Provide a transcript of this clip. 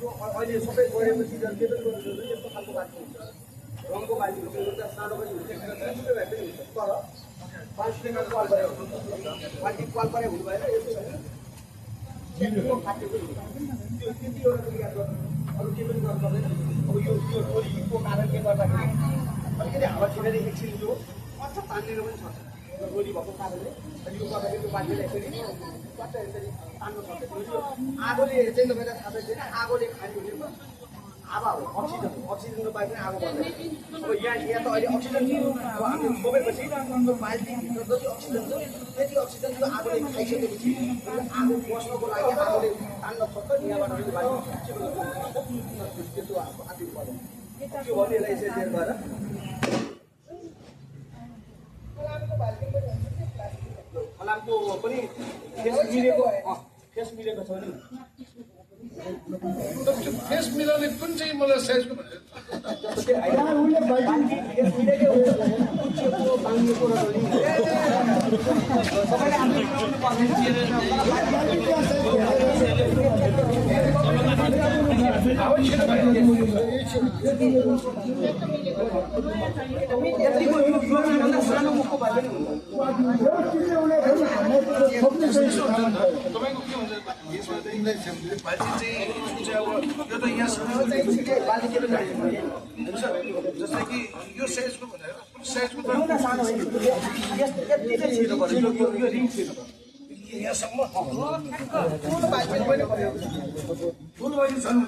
यो अहिले सबै गएपछि के पनि गर्नु यस्तो खालको बाल्टी हुन्छ रङको बाल्टी हुन्छ एउटा सानो पनि हुन्छ सबै भएकै हुन्छ तर बाल्टीमा कल गरेर बाल्टी कल गरेर हुनु भएन यस्तो फाटेको हुन्छ त्यो त्यति एउटा पनि याद गर्नु अरू के पनि गर्नु पर्दैन अब यो टोलीको कारणले गर्दाखेरि अलिकति हावा छिरेर एकछिन यो मात्र तानेर पनि सक्छ टोली भएको कारणले अनि यो गर्दाखेरि त्यो बाल्टीलाई यसरी मात्र यसरी तान्नु सक्छ आगोले चाहिँ तपाईँलाई थाहा छैन आगोले खाने भनेको हावा हो अक्सिजनको बाहेक पनि आगो बन्दैन अब यहाँ त अहिले अक्सिजन अब हामीले छोपेपछि त्यो बाल्टीभित्र जति अक्सिजन छ त्यति अक्सिजन त्यो आगोले खाइसकेपछि आगो बस्नको लागि आगोले तान्न सक्छ यहाँबाट अलिक बाल्टी त्यस्तो आदि पर्यो त्यो भनेर यसरी लिएर गएर फलामको पनि फेस मिलेको छ नि फेस मिलाउने कुन चाहिँ मलाई साइजको तपाईँको के हुन्छ यसमा चाहिँ बाल्टी चाहिँ अब यो त यहाँसम्म जस्तै कि यो साइजको भनेर साइजको त यहाँसम्म ठुलो बाल्टी पनि ठुलो अहिले छन्